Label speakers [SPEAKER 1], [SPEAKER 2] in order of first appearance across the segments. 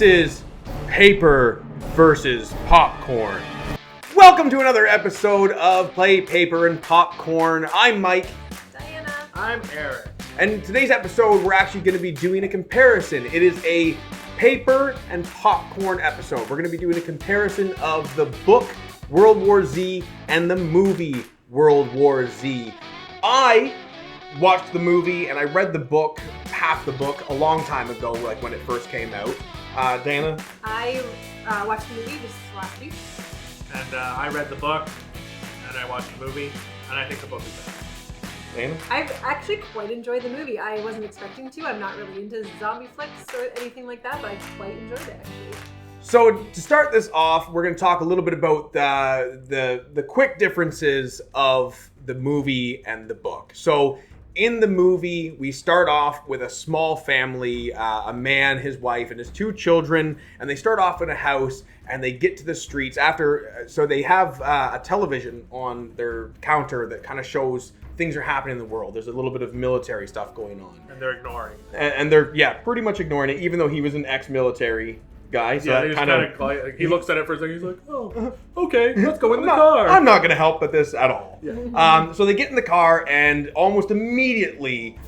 [SPEAKER 1] This is paper versus popcorn. Welcome to another episode of Play Paper and Popcorn. I'm Mike.
[SPEAKER 2] Diana.
[SPEAKER 3] I'm Eric.
[SPEAKER 1] And today's episode, we're actually going to be doing a comparison. It is a paper and popcorn episode. We're going to be doing a comparison of the book World War Z and the movie World War Z. I watched the movie and I read the book, half the book, a long time ago, like when it first came out. Dana?
[SPEAKER 2] I watched the movie just last week.
[SPEAKER 3] And I read the book, and I watched the movie, and I think the book is better.
[SPEAKER 1] Dana?
[SPEAKER 2] I've actually quite enjoyed the movie. I wasn't expecting to. I'm not really into zombie flicks or anything like that, but I quite enjoyed it actually.
[SPEAKER 1] So to start this off, we're going to talk a little bit about the quick differences of the movie and the book. So in the movie, we start off with a small family, a man, his wife, and his two children, and they start off in a house, and they get to the streets after. So they have a television on their counter that kind of shows things are happening in the world. There's a little bit of military stuff going on,
[SPEAKER 3] And they're ignoring it.
[SPEAKER 1] and they're pretty much ignoring it, even though he was an ex-military guy. So
[SPEAKER 3] Yeah,
[SPEAKER 1] that
[SPEAKER 3] he
[SPEAKER 1] kind of
[SPEAKER 3] like, he looks at it for a second, he's like, oh, okay, let's go in the car.
[SPEAKER 1] I'm not going to help with this at all.
[SPEAKER 3] Yeah.
[SPEAKER 1] So they get in the car, and almost immediately,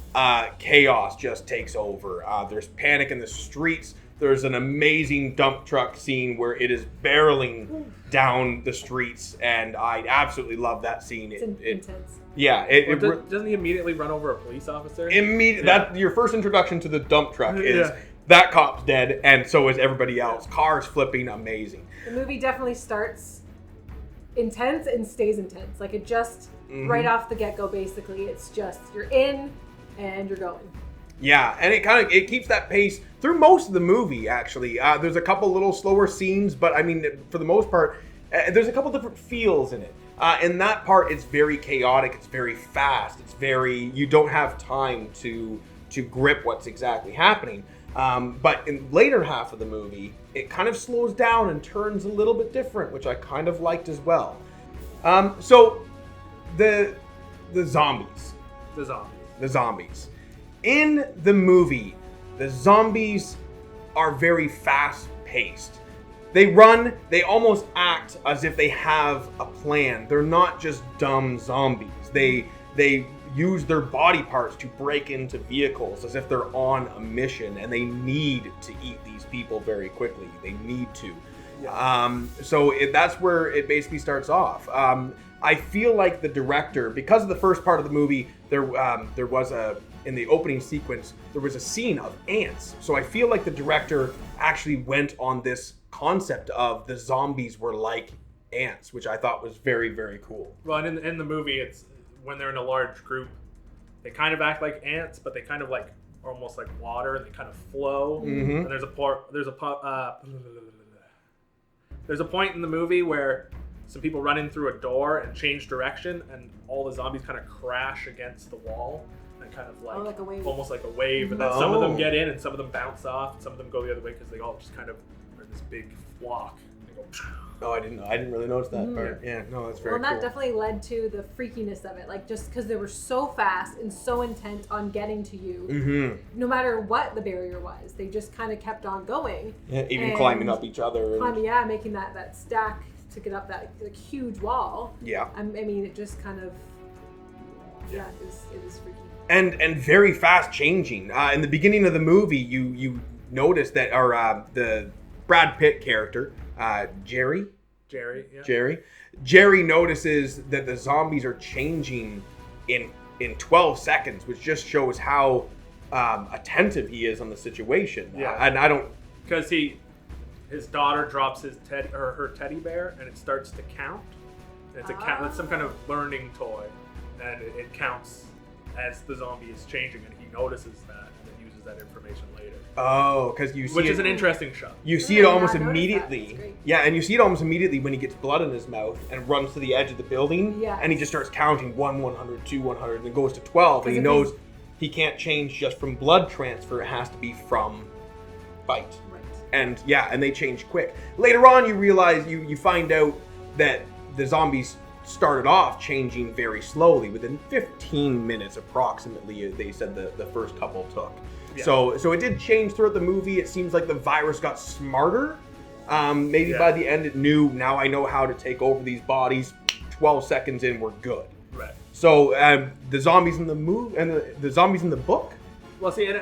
[SPEAKER 1] chaos just takes over. There's panic in the streets. There's an amazing dump truck scene where it is barreling down the streets, and I absolutely love that scene.
[SPEAKER 2] It's intense.
[SPEAKER 1] Yeah.
[SPEAKER 3] Doesn't he immediately run over a police officer?
[SPEAKER 1] That's your first introduction to the dump truck is
[SPEAKER 3] Yeah.
[SPEAKER 1] that cop's dead, and so is everybody else. Cars flipping, amazing.
[SPEAKER 2] The movie definitely starts intense and stays intense. Like it just right off the get-go, basically, it's just you're in and you're going.
[SPEAKER 1] Yeah, and it keeps that pace through most of the movie, actually. There's a couple little slower scenes, but I mean, for the most part, there's a couple different feels in it. In that part, it's very chaotic, it's very fast, you don't have time to grip what's exactly happening. But in later half of the movie, it kind of slows down and turns a little bit different, which I kind of liked as well. So, the zombies.
[SPEAKER 3] The zombies.
[SPEAKER 1] In the movie, the zombies are very fast-paced. They run, they almost act as if they have a plan. They're not just dumb zombies. They use their body parts to break into vehicles as if they're on a mission, and they need to eat these people very quickly. They need to.
[SPEAKER 3] Yeah.
[SPEAKER 1] That's where it basically starts off. I feel like the director, because of the first part of the movie, there was in the opening sequence, there was a scene of ants. So I feel like the director actually went on this concept of the zombies were like ants, which I thought was very, very cool.
[SPEAKER 3] Well, and in the movie, it's when they're in a large group, they kind of act like ants, but they kind of like almost like water, and they kind of flow.
[SPEAKER 1] Mm-hmm.
[SPEAKER 3] And there's a point in the movie where some people run in through a door and change direction, and all the zombies kind of crash against the wall, and kind of like
[SPEAKER 2] a wave.
[SPEAKER 3] almost like a wave. And then some of them get in, and some of them bounce off, and some of them go the other way because they all just kind of are this big flock. They go.
[SPEAKER 1] Oh, I didn't really notice that part. Yeah, no, that's very
[SPEAKER 2] Well, and that
[SPEAKER 1] cool.
[SPEAKER 2] definitely led to the freakiness of it. Like, just because they were so fast and so intent on getting to you,
[SPEAKER 1] Mm-hmm.
[SPEAKER 2] no matter what the barrier was, they just kind of kept on going.
[SPEAKER 1] Yeah, even
[SPEAKER 2] And
[SPEAKER 1] climbing up each other.
[SPEAKER 2] making that stack to get up that like, huge wall.
[SPEAKER 1] Yeah.
[SPEAKER 2] I mean, it just kind of, it was freaky.
[SPEAKER 1] And very fast changing. In the beginning of the movie, you notice that the Brad Pitt character, Jerry notices that the zombies are changing in 12 seconds, which just shows how attentive he is on the situation.
[SPEAKER 3] Yeah.
[SPEAKER 1] And I don't...
[SPEAKER 3] Because his daughter drops her teddy bear, and it starts to count. And it's some kind of learning toy, and it counts as the zombie is changing, and he notices that and then uses that information later.
[SPEAKER 1] Oh, because you see
[SPEAKER 3] Which
[SPEAKER 1] it,
[SPEAKER 3] is an interesting shot.
[SPEAKER 1] you see it almost
[SPEAKER 2] I noticed that.
[SPEAKER 1] immediately.
[SPEAKER 2] It's great.
[SPEAKER 1] Yeah, and you see it almost immediately when he gets blood in his mouth and runs to the edge of the building.
[SPEAKER 2] Yes.
[SPEAKER 1] And he just starts counting 100, 2, 100, and then goes to 12. And he
[SPEAKER 2] Because if
[SPEAKER 1] knows he can't change just from blood transfer. It has to be from bite.
[SPEAKER 2] Right.
[SPEAKER 1] And they change quick. Later on, you realize, you find out that the zombies started off changing very slowly. Within 15 minutes approximately, they said the first couple took.
[SPEAKER 3] Yeah.
[SPEAKER 1] So it did change throughout the movie. It seems like the virus got smarter. Maybe by the end it knew, now I know how to take over these bodies. 12 seconds in, we're good.
[SPEAKER 3] Right.
[SPEAKER 1] So the zombies in the movie and the zombies in the book.
[SPEAKER 3] Well, see, and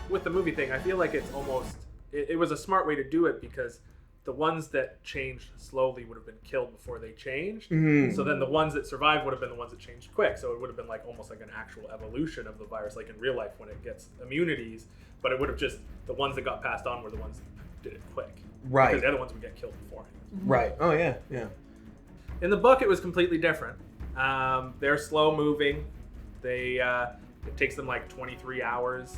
[SPEAKER 3] with the movie thing, I feel like it's almost it was a smart way to do it because the ones that changed slowly would have been killed before they changed.
[SPEAKER 1] Mm.
[SPEAKER 3] So then the ones that survived would have been the ones that changed quick. So it would have been like almost like an actual evolution of the virus, like in real life when it gets immunities. But it would have just the ones that got passed on were the ones that did it quick.
[SPEAKER 1] Right.
[SPEAKER 3] Because the other ones would get killed beforehand.
[SPEAKER 1] Right. Oh yeah. Yeah.
[SPEAKER 3] In the book, it was completely different. They're slow moving. They it takes them like 23 hours,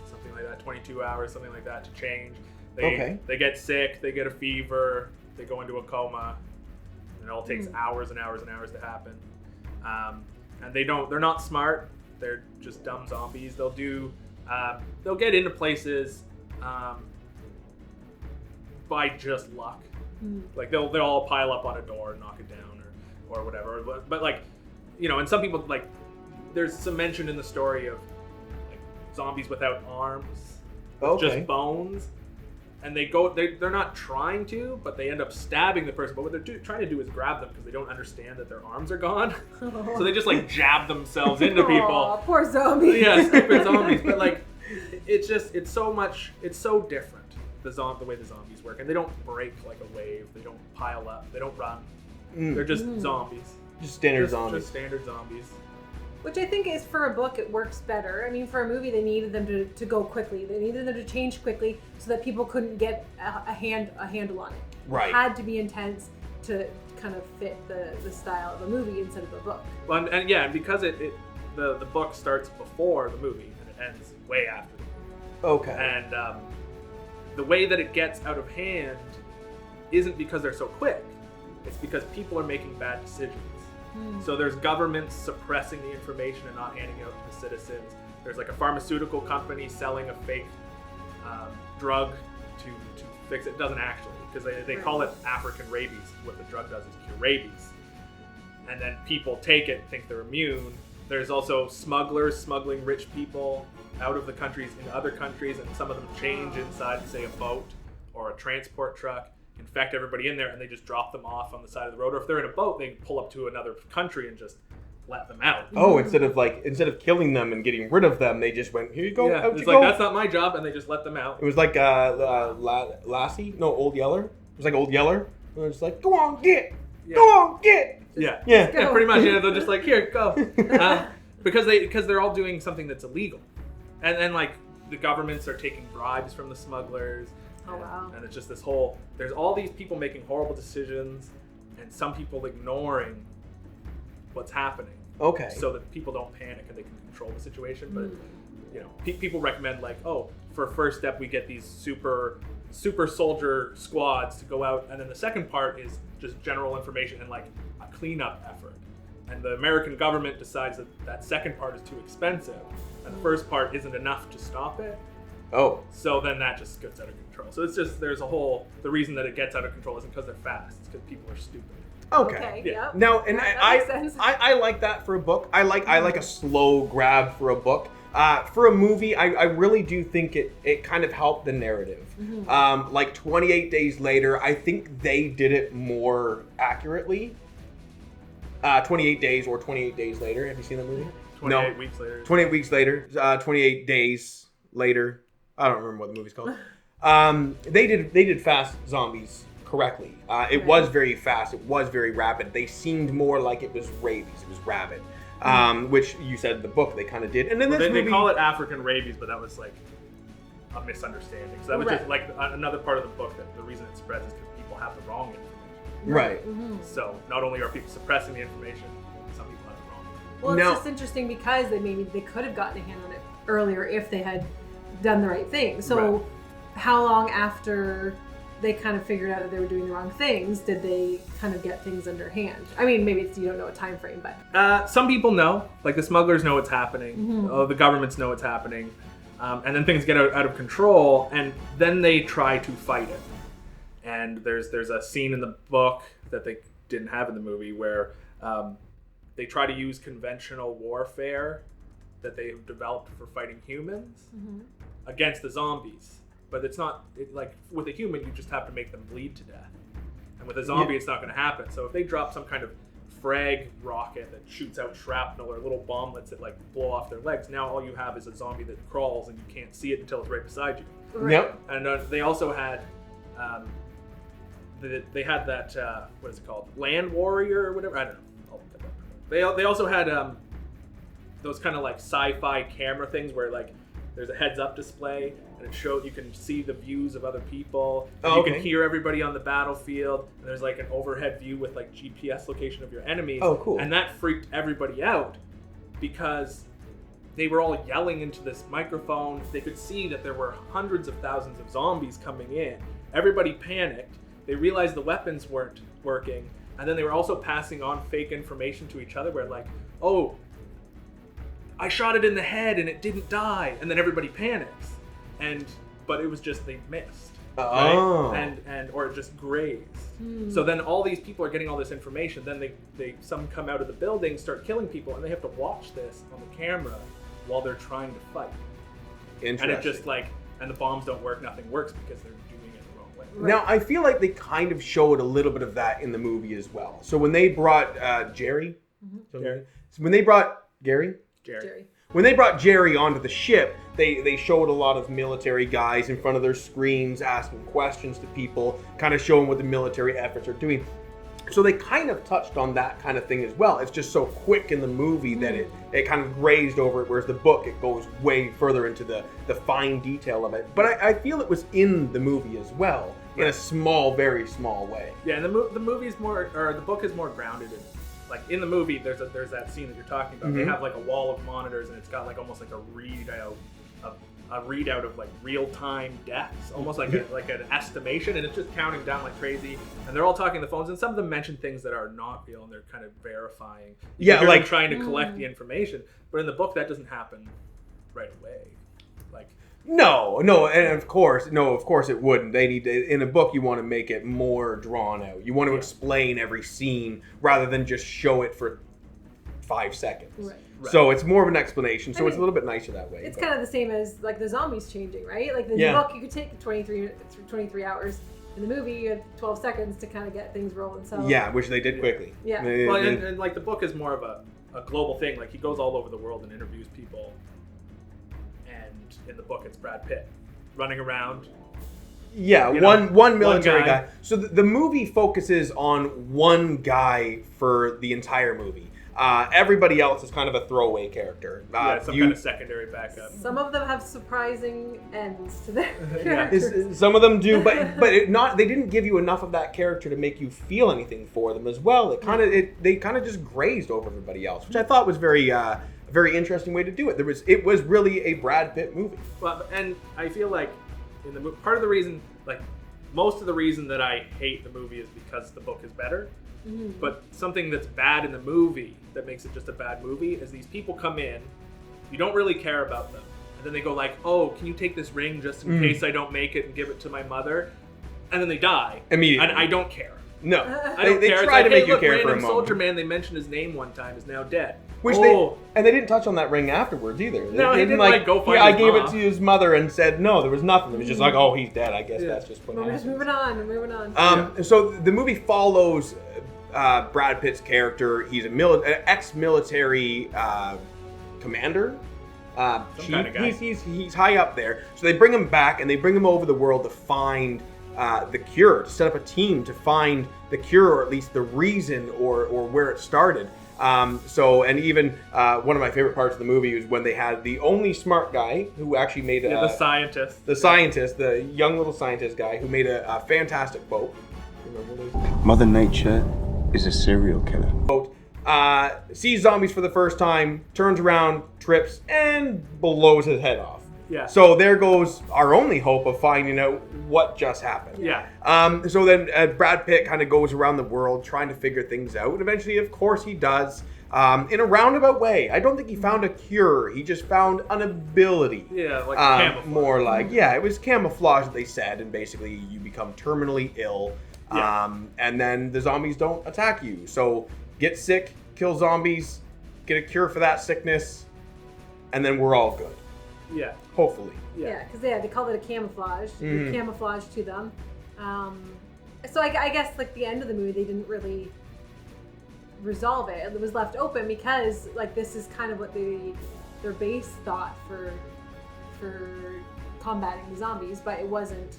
[SPEAKER 3] something like that, 22 hours, something like that to change. They get sick, they get a fever, they go into a coma, and it all takes hours and hours and hours to happen. And they're not smart. They're just dumb zombies. They'll get into places by just luck. Like they'll all pile up on a door and knock it down or whatever. But like, you know, and some people like there's some mention in the story of like zombies without arms, just bones. And they're not trying to, but they end up stabbing the person. But what they're trying to do is grab them because they don't understand that their arms are gone. So they just like jab themselves into people.
[SPEAKER 2] Aw, poor zombies.
[SPEAKER 3] Yeah, stupid zombies. But like, it's so different. The way the zombies work, and they don't break like a wave. They don't pile up. They don't run. They're just zombies.
[SPEAKER 1] Just standard zombies.
[SPEAKER 3] Just standard zombies.
[SPEAKER 2] Which I think is for a book, it works better. I mean, for a movie, they needed them to go quickly. They needed them to change quickly so that people couldn't get a handle on it.
[SPEAKER 1] Right.
[SPEAKER 2] It had to be intense to kind of fit the style of a movie instead of a book.
[SPEAKER 3] Well, and yeah, because the book starts before the movie and it ends way after the movie.
[SPEAKER 1] Okay.
[SPEAKER 3] And the way that it gets out of hand isn't because they're so quick. It's because people are making bad decisions. So there's governments suppressing the information and not handing it out to the citizens. There's like a pharmaceutical company selling a fake drug to fix it. It doesn't actually, because they call it African rabies. What the drug does is cure rabies. And then people take it, think they're immune. There's also smugglers smuggling rich people out of the countries into other countries, and some of them change inside, say, a boat or a transport truck, infect everybody in there, and they just drop them off on the side of the road. Or if they're in a boat, they pull up to another country and just let them out.
[SPEAKER 1] Oh, instead of killing them and getting rid of them, they just went, here you go.
[SPEAKER 3] Yeah,
[SPEAKER 1] out
[SPEAKER 3] it's
[SPEAKER 1] you
[SPEAKER 3] like,
[SPEAKER 1] go.
[SPEAKER 3] that's not my job, and they just let them out.
[SPEAKER 1] It was like Lassie? No, Old Yeller. It was like Old Yeller. And they're just like, go on, get.
[SPEAKER 3] Yeah.
[SPEAKER 1] Go on, get.
[SPEAKER 3] Yeah,
[SPEAKER 1] Yeah.
[SPEAKER 3] pretty much. Yeah, they're just like, here, go, because they're all doing something that's illegal, and like the governments are taking bribes from the smugglers.
[SPEAKER 2] Oh, wow.
[SPEAKER 3] And it's just this whole, there's all these people making horrible decisions and some people ignoring what's happening.
[SPEAKER 1] Okay.
[SPEAKER 3] So that people don't panic and they can control the situation. But, you know, people recommend like, oh, for first step, we get these super soldier squads to go out. And then the second part is just general information and like a cleanup effort. And the American government decides that second part is too expensive. And the first part isn't enough to stop it.
[SPEAKER 1] Oh.
[SPEAKER 3] So then that just gets out of control. So it's just, there's a whole, the reason that it gets out of control isn't because they're fast, it's because people are stupid.
[SPEAKER 1] Okay.
[SPEAKER 2] Yep.
[SPEAKER 1] Now, and
[SPEAKER 2] That makes sense.
[SPEAKER 1] I like that for a book. I like a slow grab for a book. For a movie, I really do think it kind of helped the narrative. Like 28 Days Later, I think they did it more accurately. 28 Days or 28 Days Later. Have you seen the movie?
[SPEAKER 3] 28 weeks later.
[SPEAKER 1] 28 weeks later. 28 Days Later. I don't remember what the movie's called. They did fast zombies correctly. It was very fast. It was very rapid. They seemed more like it was rabies. It was rabid, which you said in the book they kind of did. And then
[SPEAKER 3] they call it African rabies, but that was like a misunderstanding. So that was just like another part of the book that the reason it spreads is because people have the wrong information.
[SPEAKER 1] Right.
[SPEAKER 3] So not only are people suppressing the information, some people have it wrong.
[SPEAKER 2] Well, it's just interesting because they could have gotten a hand on it earlier if they had done the right thing. So how long after they kind of figured out that they were doing the wrong things did they kind of get things underhand? I mean, maybe you don't know a time frame, but
[SPEAKER 3] some people know, like the smugglers know what's happening, the governments know what's happening, and then things get out of control, and then they try to fight it. And there's a scene in the book that they didn't have in the movie where they try to use conventional warfare that they've developed for fighting humans. against the zombies. But it's not like with a human, you just have to make them bleed to death. And with a zombie, it's not going to happen. So if they drop some kind of frag rocket that shoots out shrapnel or little bomblets that like blow off their legs, now all you have is a zombie that crawls and you can't see it until it's right beside you.
[SPEAKER 2] Right.
[SPEAKER 1] Yep.
[SPEAKER 3] And they also had, they had that what is it called, Land Warrior or whatever. I don't know. I'll look it up. They also had those kind of like sci-fi camera things where like there's a heads-up display and it shows you can see the views of other people. You can hear everybody on the battlefield. And there's like an overhead view with like GPS location of your enemies.
[SPEAKER 1] Oh, cool.
[SPEAKER 3] And that freaked everybody out because they were all yelling into this microphone. They could see that there were hundreds of thousands of zombies coming in. Everybody panicked. They realized the weapons weren't working. And then they were also passing on fake information to each other where like, oh, I shot it in the head and it didn't die. And then everybody panics. But it was just they missed.
[SPEAKER 1] Oh.
[SPEAKER 3] Right? And or it just grazed. So then all these people are getting all this information. Then some come out of the building, start killing people, and they have to watch this on the camera while they're trying to fight.
[SPEAKER 1] Interesting.
[SPEAKER 3] And it just like, and the bombs don't work, nothing works because they're doing it the wrong way.
[SPEAKER 2] Right.
[SPEAKER 1] Now, I feel like they kind of showed a little bit of that in the movie as well. So when they brought Jerry,
[SPEAKER 3] Jerry.
[SPEAKER 1] So when they brought Jerry, when they brought Jerry onto the ship, they showed a lot of military guys in front of their screens asking questions to people, kind of showing what the military efforts are doing. So they kind of touched on that kind of thing as well. It's just so quick in the movie that it kind of grazed over it, whereas the book, it goes way further into the fine detail of it. But I feel it was in the movie as well, in a small, very small way.
[SPEAKER 3] Yeah, and the movie's more, or the book is more grounded in, like in the movie, there's that scene that you're talking about. They have like a wall of monitors, and it's got like almost like a readout of like real-time deaths, almost like an estimation, and it's just counting down like crazy. And they're all talking on the phones, and some of them mention things that are not real, and they're kind of verifying. You can hear them trying to collect the information. But in the book, that doesn't happen right away. Like
[SPEAKER 1] No, and of course it wouldn't. They need to, in a book, you want to make it more drawn out. You want to explain every scene rather than just show it for 5 seconds.
[SPEAKER 2] Right.
[SPEAKER 1] So it's more of an explanation. So it's a little bit nicer that way.
[SPEAKER 2] It's kind of the same as like the zombies changing, right? Like the book, you could take 23 hours. In the movie, you had 12 seconds to kind of get things rolling. So
[SPEAKER 1] yeah, which they did quickly.
[SPEAKER 2] Yeah.
[SPEAKER 3] Well, and like the book is more of a global thing. Like he goes all over the world and interviews people. And in the book, it's Brad Pitt running around.
[SPEAKER 1] Yeah, one military guy. So the movie focuses on one guy for the entire movie. Everybody else is kind of a throwaway character.
[SPEAKER 3] Kind of secondary backup.
[SPEAKER 2] Some of them have surprising ends to their characters.
[SPEAKER 1] Some of them do, but they didn't give you enough of that character to make you feel anything for them as well. They kind of just grazed over everybody else, which I thought was a very interesting way to do it. It was really a Brad Pitt movie.
[SPEAKER 3] Well, and I feel like part of the reason, like most of the reason that I hate the movie is because the book is better. But something that's bad in the movie that makes it just a bad movie is these people come in, you don't really care about them, and then they go like, oh, can you take this ring just in case I don't make it and give it to my mother? And then they die.
[SPEAKER 1] Immediately.
[SPEAKER 3] And I don't care.
[SPEAKER 1] No.
[SPEAKER 3] I don't care.
[SPEAKER 1] Try to make you
[SPEAKER 3] look,
[SPEAKER 1] care for a
[SPEAKER 3] random
[SPEAKER 1] moment.
[SPEAKER 3] soldier man, they mentioned his name one time, is now dead.
[SPEAKER 1] And they didn't touch on that ring afterwards either.
[SPEAKER 3] No, he didn't like go find
[SPEAKER 1] I
[SPEAKER 3] his
[SPEAKER 1] gave
[SPEAKER 3] mom.
[SPEAKER 1] it to his mother and said no, there was nothing. It was just like, oh, he's dead. I guess that's just what
[SPEAKER 2] We're just
[SPEAKER 1] happened.
[SPEAKER 2] moving on.
[SPEAKER 1] So the movie follows Brad Pitt's character. He's an ex-military commander. Chief.
[SPEAKER 3] Kind of guy.
[SPEAKER 1] He's high up there. So they bring him back and they bring him over the world to find the cure, to set up a team to find the cure, or at least the reason or where it started. And even one of my favorite parts of the movie was when they had the only smart guy who actually made
[SPEAKER 3] the scientist.
[SPEAKER 1] The young little scientist guy who made a fantastic boat. Remember what it is?
[SPEAKER 4] Mother Nature is a serial killer.
[SPEAKER 1] Boat. Sees zombies for the first time, turns around, trips, and blows his head off.
[SPEAKER 3] Yeah.
[SPEAKER 1] So there goes our only hope of finding out what just happened.
[SPEAKER 3] Yeah.
[SPEAKER 1] So then Brad Pitt kind of goes around the world trying to figure things out. And eventually, of course, he does. In a roundabout way. I don't think he found a cure. He just found an ability.
[SPEAKER 3] Yeah, like camouflage.
[SPEAKER 1] More like, it was camouflage, they said. And basically, you become terminally ill.
[SPEAKER 3] Yeah.
[SPEAKER 1] And then the zombies don't attack you. So get sick, kill zombies, get a cure for that sickness, and then we're all good.
[SPEAKER 3] Yeah.
[SPEAKER 1] Hopefully.
[SPEAKER 2] Yeah, because they called it a camouflage.
[SPEAKER 1] Mhm.
[SPEAKER 2] Camouflage to them. So I guess like the end of the movie, they didn't really resolve it. It was left open because like this is kind of what their base thought for combating the zombies, but it wasn't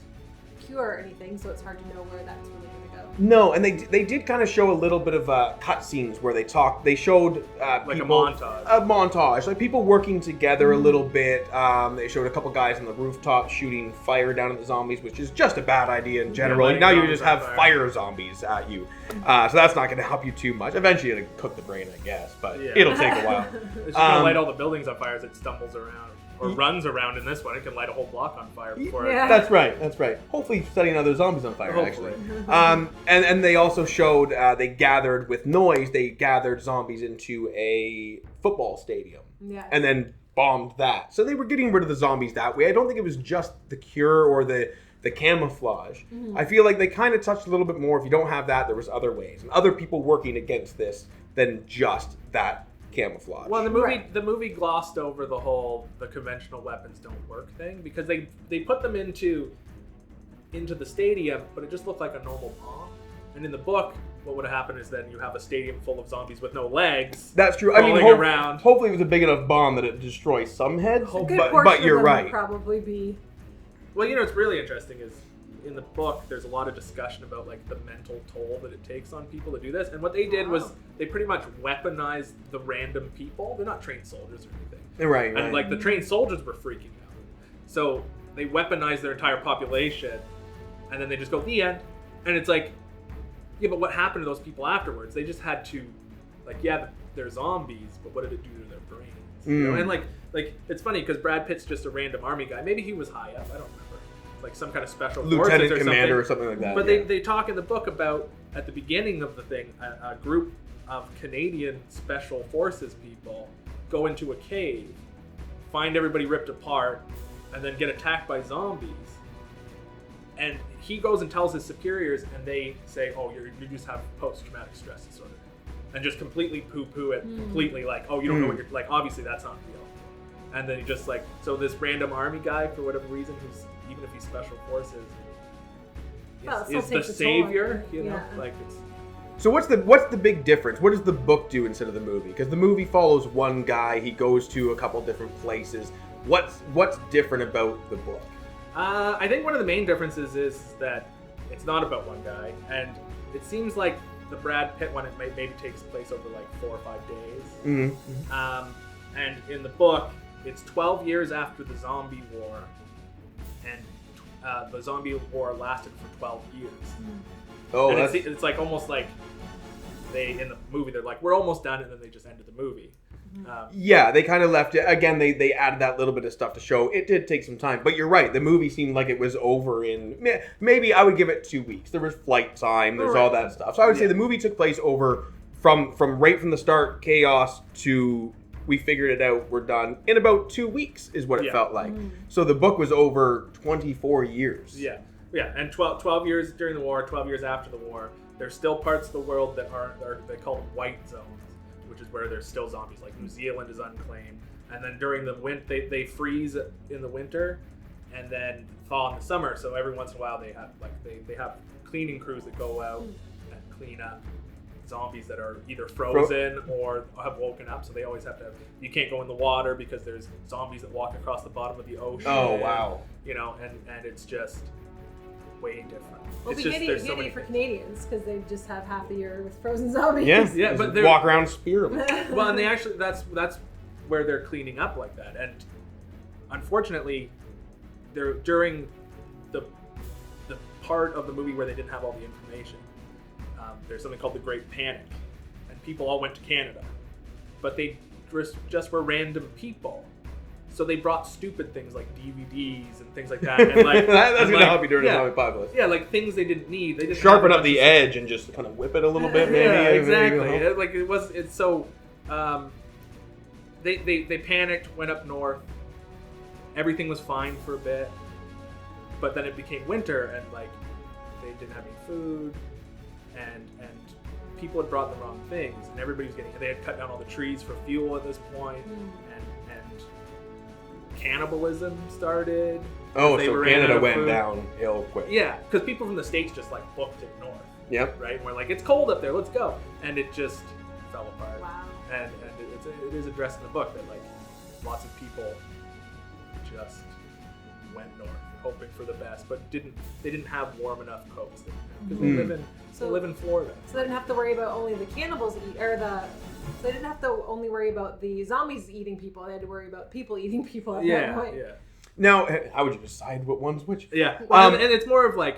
[SPEAKER 2] pure or anything, so it's hard to know where that's really going to go.
[SPEAKER 1] No, and they did kind of show a little bit of cut scenes where they showed
[SPEAKER 3] Like
[SPEAKER 1] people,
[SPEAKER 3] a montage.
[SPEAKER 1] a montage, like people working together a little bit. They showed a couple guys on the rooftop shooting fire down at the zombies, which is just a bad idea in general.
[SPEAKER 3] lighting
[SPEAKER 1] Now you
[SPEAKER 3] zombies
[SPEAKER 1] just
[SPEAKER 3] on
[SPEAKER 1] have
[SPEAKER 3] fire.
[SPEAKER 1] fire zombies at you, so that's not going to help you too much. Eventually it'll cook the brain, I guess, but
[SPEAKER 3] Yeah.
[SPEAKER 1] it'll take a while.
[SPEAKER 3] It's just gonna light all the buildings on fire as it stumbles around. Or runs around in this one. It can light a whole block on fire before
[SPEAKER 2] Yeah.
[SPEAKER 1] That's right. Hopefully setting other zombies on fire,
[SPEAKER 3] Hopefully.
[SPEAKER 1] actually. And they also showed, they gathered with noise, they gathered zombies into a football stadium.
[SPEAKER 2] Yeah.
[SPEAKER 1] And then bombed that. So they were getting rid of the zombies that way. I don't think it was just the cure or the camouflage. I feel like they kind of touched a little bit more. If you don't have that, there was other ways. And other people working against this than just that camouflage.
[SPEAKER 3] Well, the
[SPEAKER 2] Right.
[SPEAKER 3] movie glossed over the conventional weapons don't work thing because they put them into the stadium, but it just looked like a normal bomb. And in the book, what would have happened is then you have a stadium full of zombies with no legs.
[SPEAKER 1] That's true. I mean,
[SPEAKER 3] Rolling around.
[SPEAKER 1] hopefully it was a big enough bomb that it destroys some heads.
[SPEAKER 2] A good
[SPEAKER 1] But
[SPEAKER 2] portion
[SPEAKER 1] you're
[SPEAKER 2] of them
[SPEAKER 1] right.
[SPEAKER 2] would probably be.
[SPEAKER 3] Well, what's really interesting is in the book, there's a lot of discussion about like the mental toll that it takes on people to do this. And what they did was they pretty much weaponized the random people. They're not trained soldiers or anything.
[SPEAKER 1] Right.
[SPEAKER 3] And like the trained soldiers were freaking out. So they weaponized their entire population, and then they just go the end. And it's like, yeah, but what happened to those people afterwards? They just had to, like, yeah, they're zombies, but what did it do to their brains? You know? And like it's funny because Brad Pitt's just a random army guy. Maybe he was high up. I don't remember. Like some kind of special
[SPEAKER 1] Lieutenant
[SPEAKER 3] forces or
[SPEAKER 1] commander
[SPEAKER 3] something.
[SPEAKER 1] or something like that.
[SPEAKER 3] But
[SPEAKER 1] yeah.
[SPEAKER 3] they talk in the book about, at the beginning of the thing, a group of Canadian special forces people go into a cave, find everybody ripped apart, and then get attacked by zombies. And he goes and tells his superiors, and they say, oh, you just have post-traumatic stress disorder. And just completely poo-poo it, completely like, oh, you don't know what you're, like, obviously that's not real. And then he just like, so this random army guy, for whatever reason, who's, even if he's special forces,
[SPEAKER 2] Well, it
[SPEAKER 3] is
[SPEAKER 2] still
[SPEAKER 3] the
[SPEAKER 2] takes a toll on
[SPEAKER 3] savior,
[SPEAKER 2] you.
[SPEAKER 3] you know?
[SPEAKER 2] Yeah.
[SPEAKER 3] Like, it's...
[SPEAKER 1] So what's the big difference? What does the book do instead of the movie? Because the movie follows one guy. He goes to a couple different places. What's different about the book?
[SPEAKER 3] I think one of the main differences is that it's not about one guy, and it seems like the Brad Pitt one, it maybe takes place over like 4 or 5 days.
[SPEAKER 1] Mm-hmm.
[SPEAKER 3] And in the book, it's 12 years after the zombie war, and the zombie war lasted for 12 years.
[SPEAKER 1] Oh,
[SPEAKER 3] and
[SPEAKER 1] that's...
[SPEAKER 3] it's like almost like in the movie, they're like, we're almost done, and then they just ended the movie.
[SPEAKER 1] Yeah, they kind of left it. Again, they added that little bit of stuff to show. It did take some time. But you're right. The movie seemed like it was over in... Maybe I would give it 2 weeks. There was flight time. There's all that stuff. So I would say the movie took place over from right from the start, chaos, to we figured it out, we're done. In about 2 weeks is what it felt like. So the book was over 24 years.
[SPEAKER 3] Yeah, and 12 years during the war, 12 years after the war, there's still parts of the world that are they call them white zones, which is where there's still zombies. Like New Zealand is unclaimed, and then during the winter they freeze in the winter, and then thaw in the summer. So every once in a while they have cleaning crews that go out and clean up zombies that are either frozen or have woken up. So they always have to. You can't go in the water because there's zombies that walk across the bottom of the ocean.
[SPEAKER 1] Oh wow!
[SPEAKER 3] You know, and it's just way different.
[SPEAKER 2] Well,
[SPEAKER 3] It's
[SPEAKER 2] we
[SPEAKER 3] just
[SPEAKER 2] get
[SPEAKER 3] there's
[SPEAKER 2] it
[SPEAKER 3] so many
[SPEAKER 2] for
[SPEAKER 3] things.
[SPEAKER 2] Canadians because they just have half the year with frozen zombies.
[SPEAKER 3] Yeah, but
[SPEAKER 1] Just
[SPEAKER 3] they're-
[SPEAKER 1] walk around spear them.
[SPEAKER 3] Well, and they actually that's where they're cleaning up like that, and unfortunately, they're during the part of the movie where they didn't have all the information. There's something called the Great Panic, and people all went to Canada, but they just were random people. So they brought stupid things like DVDs and things like that. And like,
[SPEAKER 1] That's gonna help you during
[SPEAKER 3] yeah,
[SPEAKER 1] the zombie apocalypse.
[SPEAKER 3] Yeah, like things they didn't need. They just
[SPEAKER 1] Sharpen
[SPEAKER 3] have a
[SPEAKER 1] up the
[SPEAKER 3] bunch
[SPEAKER 1] edge and just kind of whip it a little bit, maybe.
[SPEAKER 3] Yeah,
[SPEAKER 1] Maybe
[SPEAKER 3] exactly.
[SPEAKER 1] it'll help.
[SPEAKER 3] Like it's so. They panicked, went up north. Everything was fine for a bit, but then it became winter, and like they didn't have any food, and people had brought the wrong things, and everybody was getting. They had cut down all the trees for fuel at this point, and cannibalism started.
[SPEAKER 1] Oh,
[SPEAKER 3] They
[SPEAKER 1] so
[SPEAKER 3] ran out
[SPEAKER 1] Canada
[SPEAKER 3] of
[SPEAKER 1] went
[SPEAKER 3] food.
[SPEAKER 1] downhill quick.
[SPEAKER 3] Yeah, because people from the States just like booked it north,
[SPEAKER 1] Yep.
[SPEAKER 3] right? And we're like, it's cold up there, let's go. And it just fell apart.
[SPEAKER 2] Wow.
[SPEAKER 3] And it is addressed in the book that like lots of people just went north, hoping for the best, but they didn't have warm enough coats because they live in Florida.
[SPEAKER 2] So they didn't have to worry about only the cannibals so they didn't have to only worry about the zombies eating people. They had to worry about people eating people at that point.
[SPEAKER 3] Yeah.
[SPEAKER 1] Now, how would you decide what one's which?
[SPEAKER 3] Yeah, well, and it's more of like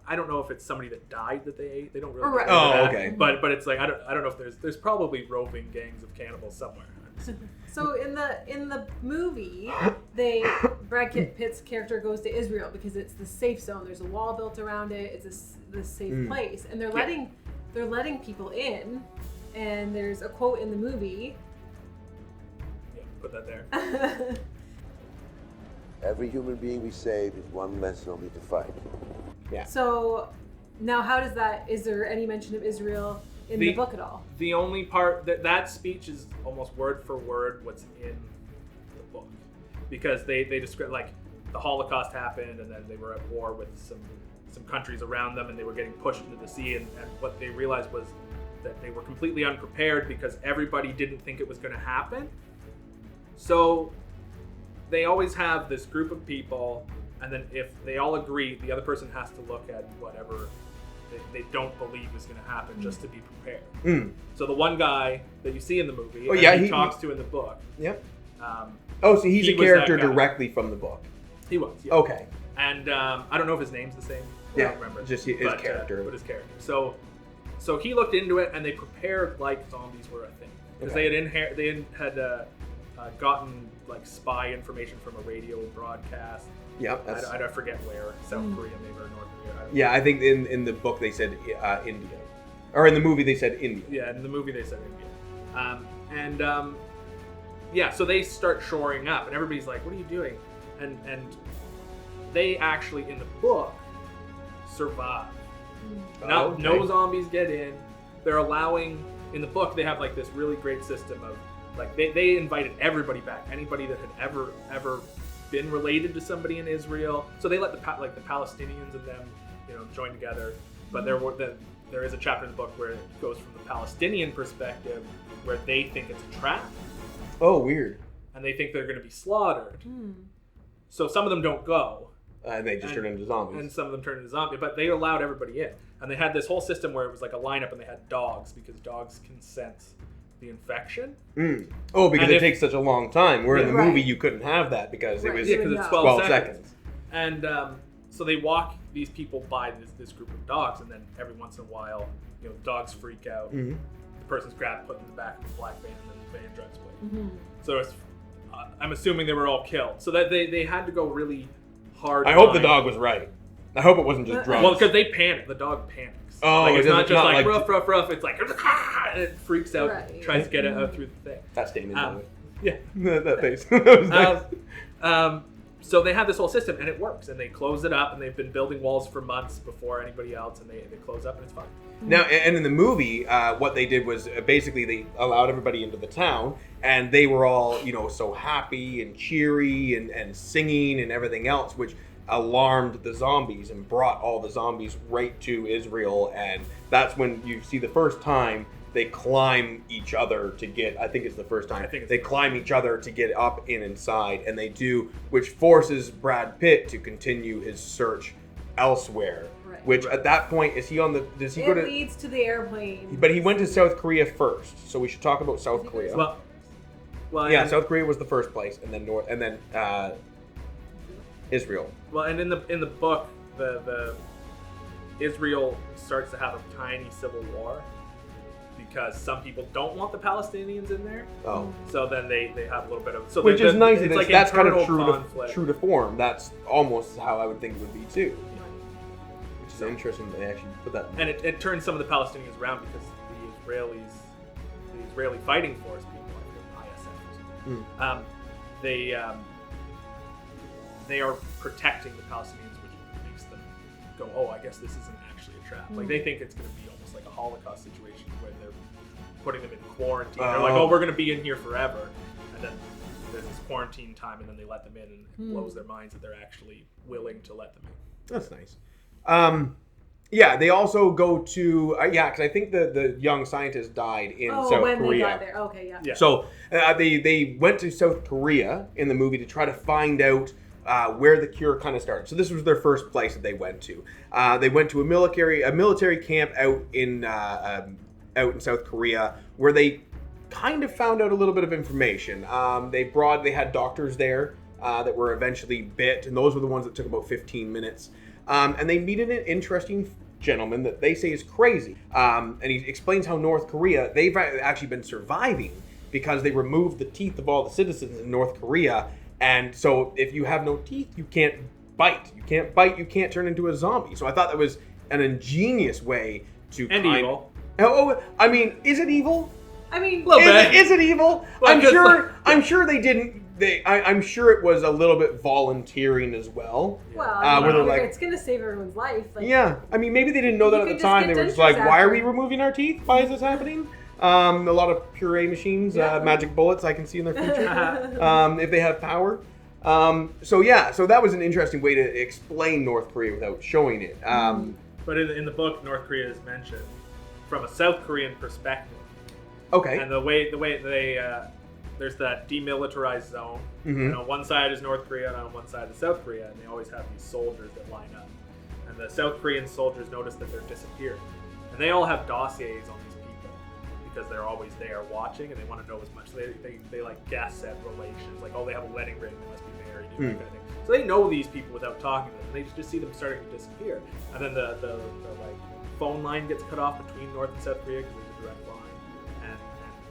[SPEAKER 3] I don't know if it's somebody that died that they ate. They don't really.
[SPEAKER 2] Right.
[SPEAKER 3] Get into
[SPEAKER 1] Oh,
[SPEAKER 3] that.
[SPEAKER 1] okay.
[SPEAKER 3] But it's like I don't know if there's probably roving gangs of cannibals somewhere.
[SPEAKER 2] So in the movie, Brad Pitt's character goes to Israel because it's the safe zone. There's a wall built around it. It's the safe place, and they're letting people in. And there's a quote in the movie.
[SPEAKER 3] Yeah, put that there.
[SPEAKER 5] Every human being we save is one less zombie to fight.
[SPEAKER 1] Yeah.
[SPEAKER 2] So now, how does that? Is there any mention of Israel in the book at all?
[SPEAKER 3] The only part that speech is almost word for word what's in the book, because they describe like the Holocaust happened and then they were at war with some countries around them and they were getting pushed into the sea and what they realized was that they were completely unprepared because everybody didn't think it was going to happen. So they always have this group of people, and then if they all agree, the other person has to look at whatever they don't believe is going to happen just to be prepared. So the one guy that you see in the movie, he talks to in the book.
[SPEAKER 1] Yep.
[SPEAKER 3] Um,
[SPEAKER 1] Oh, so he's
[SPEAKER 3] he
[SPEAKER 1] a
[SPEAKER 3] was
[SPEAKER 1] character
[SPEAKER 3] that guy.
[SPEAKER 1] directly from the book.
[SPEAKER 3] He was. Yeah.
[SPEAKER 1] Okay.
[SPEAKER 3] And I don't know if his name's the same. I
[SPEAKER 1] Yeah,
[SPEAKER 3] don't remember.
[SPEAKER 1] just his character.
[SPEAKER 3] But his character. So he looked into it, and they prepared like zombies were a thing because
[SPEAKER 1] Okay.
[SPEAKER 3] they had gotten like spy information from a radio broadcast.
[SPEAKER 1] Yep. That's,
[SPEAKER 3] I forget where, South Korea maybe or North Korea. I don't
[SPEAKER 1] yeah, I think in the book they said India, or in the movie they said India.
[SPEAKER 3] Yeah, in the movie they said India. Yeah, so they start shoring up, and everybody's like, "What are you doing?" And they actually in the book survive.
[SPEAKER 1] Oh, okay.
[SPEAKER 3] No zombies get in. They're allowing in the book. They have like this really great system of like they invited everybody back, anybody that had ever been related to somebody in Israel. So they let the Palestinians and them join together. But there is a chapter in the book where it goes from the Palestinian perspective, where they think it's a trap.
[SPEAKER 1] Oh, weird.
[SPEAKER 3] And they think they're going to be slaughtered. So some of them don't go.
[SPEAKER 1] And they just turn into zombies.
[SPEAKER 3] And some of them turn into zombies. But they allowed everybody in. And they had this whole system where it was like a lineup and they had dogs because dogs can sense the infection.
[SPEAKER 1] Oh, because
[SPEAKER 3] And
[SPEAKER 1] it
[SPEAKER 3] if-
[SPEAKER 1] takes such a long time. Where in the
[SPEAKER 2] Right.
[SPEAKER 1] movie you couldn't have that because it was
[SPEAKER 3] Yeah, because it's 12,
[SPEAKER 1] 12
[SPEAKER 3] seconds. And so they walk these people by this group of dogs, and then every once in a while, dogs freak out. The person's grabbed, put in the back of the black van, and then the van drives away. So it's, I'm assuming they were all killed. So that they had to go really hard.
[SPEAKER 1] I hope the
[SPEAKER 3] line.
[SPEAKER 1] dog was right. I hope it wasn't just drugs.
[SPEAKER 3] Well, because they panic. The dog panics.
[SPEAKER 1] Oh,
[SPEAKER 3] like, it's
[SPEAKER 1] it
[SPEAKER 3] not
[SPEAKER 1] doesn't-
[SPEAKER 3] just
[SPEAKER 1] not
[SPEAKER 3] like
[SPEAKER 1] like-
[SPEAKER 3] rough. It's like and it freaks out,
[SPEAKER 2] Right.
[SPEAKER 3] tries to get it out through the thing.
[SPEAKER 1] That's Damon. by the way.
[SPEAKER 3] Yeah.
[SPEAKER 1] that face. That was nice.
[SPEAKER 3] So they have this whole system, and it works. And they close it up, and they've been building walls for months before anybody else, and they close up, and it's fine.
[SPEAKER 1] Now, and in the movie, what they did was basically they allowed everybody into the town, and they were all, so happy and cheery and singing and everything else, which alarmed the zombies and brought all the zombies right to Israel. And that's when you see the first time they climb each other to get, I think it's the first time, they climb each other to get up and inside, and they do, which forces Brad Pitt to continue his search elsewhere.
[SPEAKER 2] Right.
[SPEAKER 1] Which at that point, is he on the, does he go
[SPEAKER 2] It
[SPEAKER 1] to,
[SPEAKER 2] leads to the airplane.
[SPEAKER 1] but he went to South Korea first, so we should talk about South Korea.
[SPEAKER 3] Well,
[SPEAKER 1] Yeah,
[SPEAKER 3] and-
[SPEAKER 1] South Korea was the first place, and then Israel.
[SPEAKER 3] Well, and in the book, the Israel starts to have a tiny civil war because some people don't want the Palestinians in there.
[SPEAKER 1] Oh,
[SPEAKER 3] So then they have a little bit of
[SPEAKER 1] which is nice.
[SPEAKER 3] It's
[SPEAKER 1] It's
[SPEAKER 3] like
[SPEAKER 1] that's kind of
[SPEAKER 3] internal
[SPEAKER 1] true
[SPEAKER 3] conflict.
[SPEAKER 1] to form. That's almost how I would think it would be too. Which is interesting that they actually put that.
[SPEAKER 3] And it turns some of the Palestinians around because the Israeli fighting force people, ISF, they are protecting the Palestinians, which makes them go, oh, I guess this isn't actually a trap. Like they think it's going to be almost like a Holocaust situation where they're putting them in quarantine. They're like, oh, we're going to be in here forever, and then there's this quarantine time, and then they let them in, and it blows their minds that they're actually willing to let them in.
[SPEAKER 1] That's nice. Yeah, they also go to because I think the young scientist died in South Korea.
[SPEAKER 2] When they got there. Okay, yeah.
[SPEAKER 1] So they went to South Korea in the movie to try to find out where the cure kind of started. So this was their first place that they went to. They went to a military camp out in South Korea where they kind of found out a little bit of information. They had doctors there that were eventually bit, and those were the ones that took about 15 minutes. And they meet an interesting gentleman that they say is crazy. And he explains how North Korea, they've actually been surviving because they removed the teeth of all the citizens in North Korea. And so if you have no teeth, you can't bite. You can't bite, you can't turn into a zombie. So I thought that was an ingenious way to
[SPEAKER 3] evil.
[SPEAKER 1] Oh, I mean, is it evil?
[SPEAKER 2] I mean,
[SPEAKER 1] Is it evil?
[SPEAKER 3] Well,
[SPEAKER 1] I'm sure they didn't. I'm sure it was a little bit volunteering as well.
[SPEAKER 2] well,
[SPEAKER 1] where they're like,
[SPEAKER 2] it's going to save everyone's life. Like,
[SPEAKER 1] yeah, I mean, maybe they didn't know that
[SPEAKER 2] You
[SPEAKER 1] at the
[SPEAKER 2] could just
[SPEAKER 1] time.
[SPEAKER 2] get
[SPEAKER 1] They were just
[SPEAKER 2] dentures
[SPEAKER 1] like, why are
[SPEAKER 2] after.
[SPEAKER 1] we removing our teeth? Why is this happening? A lot of puree machines,
[SPEAKER 2] Yeah.
[SPEAKER 1] magic bullets I can see in their future if they have power. So that was an interesting way to explain North Korea without showing it.
[SPEAKER 3] But in the book, North Korea is mentioned from a South Korean perspective.
[SPEAKER 1] Okay.
[SPEAKER 3] And the way they there's that demilitarized zone.
[SPEAKER 1] Mhm.
[SPEAKER 3] And on one side is North Korea, and on one side is South Korea, and they always have these soldiers that line up. And the South Korean soldiers notice that they're disappearing, and they all have dossiers on these people because they're always there watching, and they want to know as much. They like guess at relations, like, oh, they have a wedding ring, they must be married, you know, that kind of thing. So they know these people without talking to them, and they just see them starting to disappear. And then the like phone line gets cut off between North and South Korea because there's a direct line, and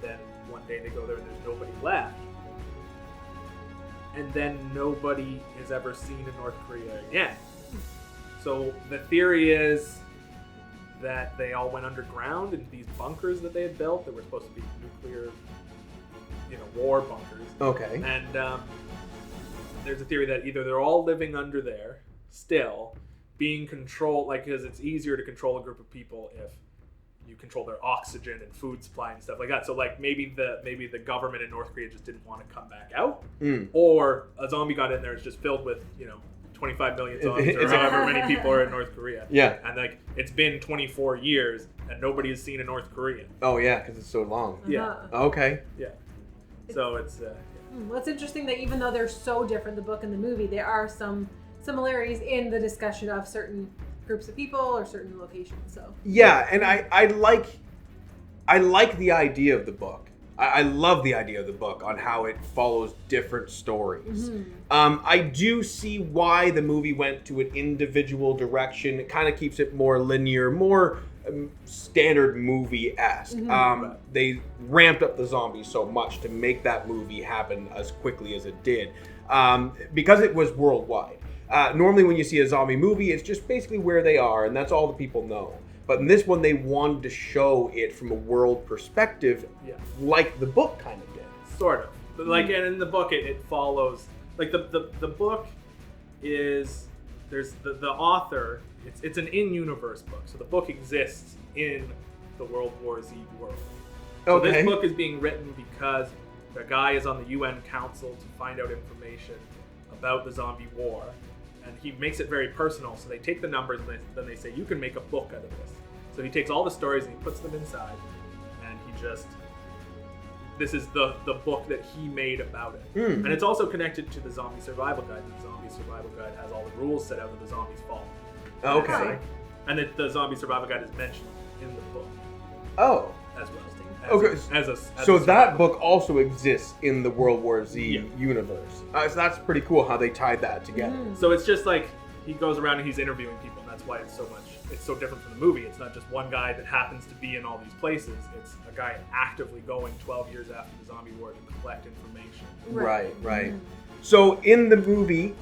[SPEAKER 3] then one day they go there and there's nobody left. And then nobody is ever seen in North Korea again. So the theory is that they all went underground in these bunkers that they had built that were supposed to be nuclear, war bunkers.
[SPEAKER 1] Okay.
[SPEAKER 3] And there's a theory that either they're all living under there still, being controlled, like, because it's easier to control a group of people if you control their oxygen and food supply and stuff like that. So like maybe the government in North Korea just didn't want to come back out, or a zombie got in there. It's just filled with 25 million zombies or however many people are in North Korea.
[SPEAKER 1] Yeah.
[SPEAKER 3] And like it's been 24 years and nobody has seen a North Korean.
[SPEAKER 1] Oh yeah, because it's so long.
[SPEAKER 3] Yeah.
[SPEAKER 1] Okay.
[SPEAKER 3] Yeah. So it's
[SPEAKER 2] Well, it's interesting that even though they're so different, the book and the movie, there are some similarities in the discussion of certain groups of people or certain locations. So
[SPEAKER 1] Yeah, and I like the idea of the book. I love the idea of the book on how it follows different stories. I do see why the movie went to an individual direction. It kind of keeps it more linear, more standard movie-esque. They ramped up the zombies so much to make that movie happen as quickly as it did because it was worldwide. Normally when you see a zombie movie, it's just basically where they are, and that's all the people know. But in this one, they wanted to show it from a world perspective, like the book kind of did.
[SPEAKER 3] Sort of. But like, and in the book, it follows, like the book is, there's the author, it's an in-universe book. So the book exists in the World War Z world. So this book is being written because the guy is on the UN Council to find out information about the zombie war. And he makes it very personal. So they take the numbers and then they say, you can make a book out of this. So he takes all the stories and he puts them inside. And this is the book that he made about it. And it's also connected to the Zombie Survival Guide. The Zombie Survival Guide has all the rules set out that the zombies fall.
[SPEAKER 1] Okay.
[SPEAKER 3] And the Zombie Survival Guide is mentioned in the book
[SPEAKER 1] Oh.
[SPEAKER 3] as well.
[SPEAKER 1] Okay. So that book also exists in the World War Z universe. So that's pretty cool how they tied that together.
[SPEAKER 3] So it's just like he goes around and he's interviewing people, and that's why it's so different from the movie. It's not just one guy that happens to be in all these places. It's a guy actively going 12 years after the zombie war to collect information.
[SPEAKER 1] Right. So in the movie,